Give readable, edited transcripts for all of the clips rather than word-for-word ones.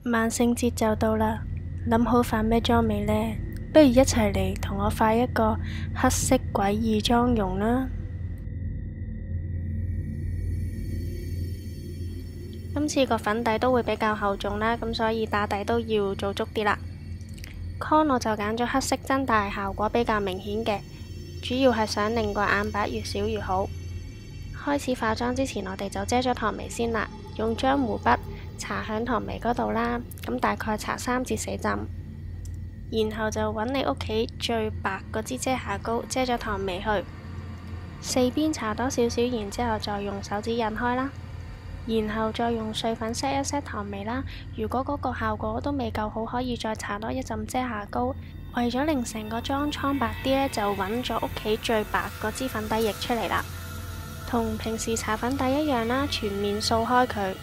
萬聖節就到啦，諗好化咩妝未呢？不如一齊嚟同我化一個黑色詭異妝容啦！今次個粉底都會比較厚重啦，咁所以打底都要做足啲啦。Con 我就揀咗黑色真，但係效果比較明顯嘅，主要係想令個眼白越少越好。開始化妝之前，我哋就遮咗唐眉先啦，用漿糊筆搽響唐眉嗰度啦，咁大概搽3至4浸，然後就揾你屋企最白嗰支遮瑕膏遮咗唐眉去，四邊搽多少少，然之後再用手指印開啦，然後再用碎粉 set 一 set 唐眉啦。如果嗰個效果都未夠好，可以再搽多一浸遮瑕膏。為咗令成個妝蒼白啲呢，就揾咗屋企最白嗰支粉底液出嚟啦，同平時搽粉底一樣啦，全面掃開佢。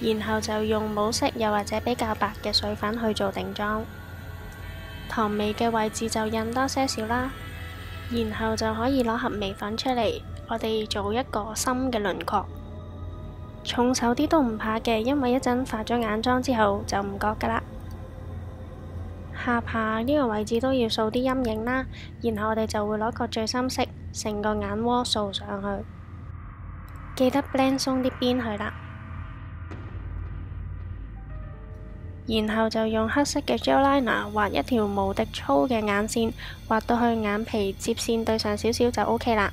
然後就用冇色又或者比較白嘅水粉去做定妝，唐眉嘅位置就印多些少啦，然後就可以攞盒眉粉出嚟，我哋做一個深嘅輪廓。重手啲都唔怕嘅，因為一陣化咗眼妝之後就唔覺噶啦。下巴呢個位置都要掃啲陰影啦，然後我哋就會攞個最深色，成個眼窩掃上去，記得 blend 鬆啲邊去啦。然後就用黑色嘅 gel liner 畫一條無敵粗嘅眼線，畫到去眼皮接線對上少少就 OK 啦。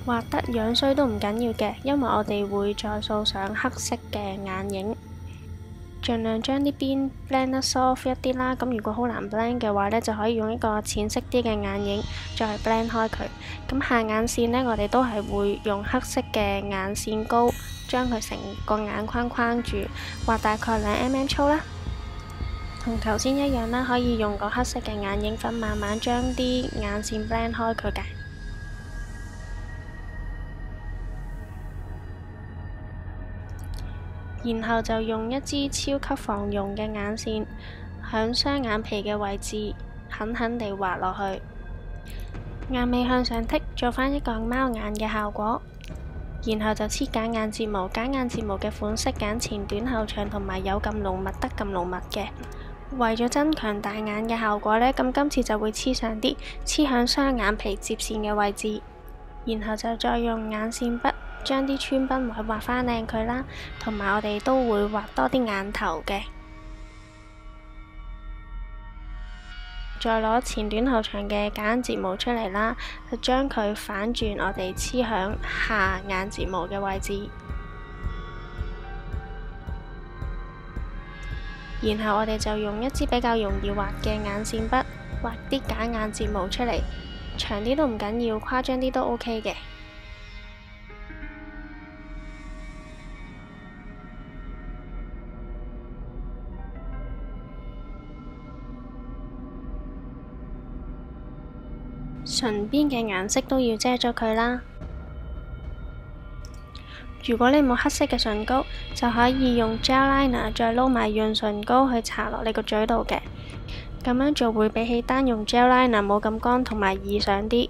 畫得樣衰都唔緊要嘅，因為我哋會再掃上黑色嘅眼影，盡量將啲邊 blend 得 soft 一啲啦。咁如果好難 blend 嘅話呢，就可以用一個淺色啲嘅眼影再 blend 開佢。咁下眼線呢，我哋都係會用黑色嘅眼線膏將佢成個眼框框住，畫大概2mm 粗啦。同頭先一樣啦，可以用個黑色嘅眼影粉慢慢將啲眼線 blend 開佢嘅。然後就用一支超級防溶嘅眼線響雙眼皮嘅位置狠狠地畫落去，眼尾向上剔，做返一個貓眼嘅效果。然後就黐假眼睫毛，假眼睫毛嘅款式揀前短後長，同埋有咁濃密得咁濃密嘅。為咗增強大眼嘅效果呢，咁今次就會黐上啲，黐響雙眼皮接線嘅位置。然後就再用眼線筆將啲穿崩位畫返靚佢啦，同埋我哋都會畫多啲眼頭嘅。再攞前短後長嘅假眼睫毛出嚟啦，就將佢反轉，我哋黐響下眼睫毛嘅位置。然後我哋就用一支比較容易畫嘅眼線筆畫啲假眼睫毛出嚟，長啲都唔緊要，誇張啲都 OK 嘅。唇邊嘅顏色都要遮咗佢啦。如果你冇黑色嘅唇膏，就可以用 gel liner 再撈埋潤唇膏去搽落你個嘴度嘅，咁樣做會比起單用 gel liner 冇咁乾同埋易上啲。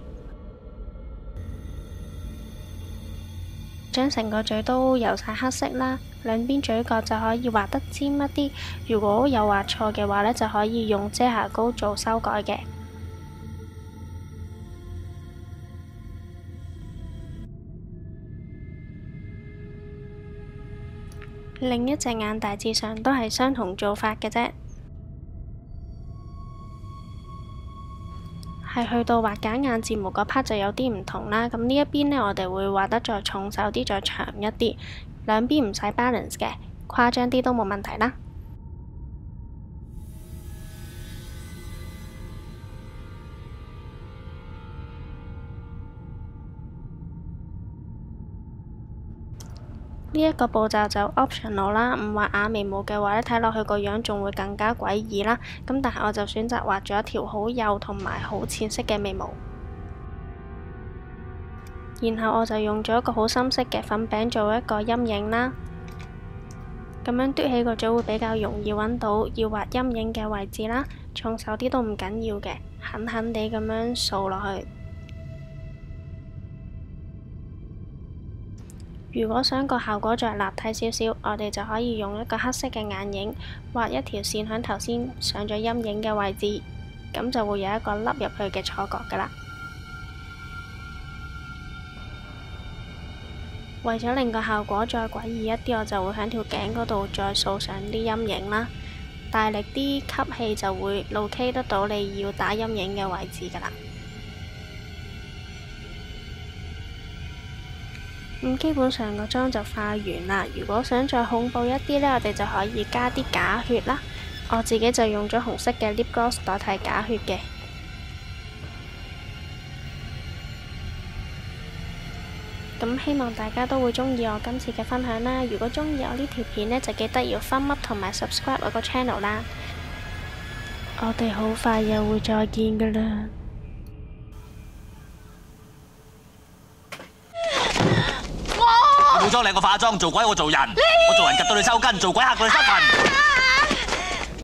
將成個嘴都油晒黑色啦，兩邊嘴角就可以畫得尖一啲。如果有畫錯嘅話呢，就可以用遮瑕膏做修改嘅。另一隻眼大致上都係相同做法嘅啫，係去到畫假眼睫毛嗰 part 就有啲唔同啦。咁呢一邊呢，我哋會畫得再重手啲，再長一啲，兩邊唔使 balance 嘅，誇張啲都冇問題啦。呢一個步驟就 optional 啦，唔畫眼眉毛嘅話呢，睇落去個樣仲會更加詭異啦。咁但係我就選擇畫咗一條好幼同埋好淺色嘅眉毛，然後我就用咗一個好深色嘅粉餅做一個陰影啦。咁樣嘟起個嘴會比較容易揾到要畫陰影嘅位置啦。重手啲都唔緊要嘅，狠狠地咁樣掃落去。如果想個效果再立體少少，我哋就可以用一個黑色嘅眼影畫一條線喺頭先上咗陰影嘅位置，咁就會有一個凹入去嘅錯覺㗎啦。為咗令個效果再詭異一啲，我就會喺條頸嗰度再掃上啲陰影啦。大力啲吸氣就會 locate 得到你要打陰影嘅位置㗎啦。咁基本上個妝就化完啦。如果想再恐怖一啲呢，我哋就可以加啲假血啦。我自己就用咗紅色嘅 lip gloss 代替假血嘅。咁希望大家都會鍾意我今次嘅分享啦。如果鍾意我呢條片呢，就記得要 thumb up 同埋 subscribe 我個 channel 啦。我哋好快又會再見㗎啦。冇裝靚個化妝，做鬼我做人，我做人夾到你抽筋，做鬼嚇到你失魂。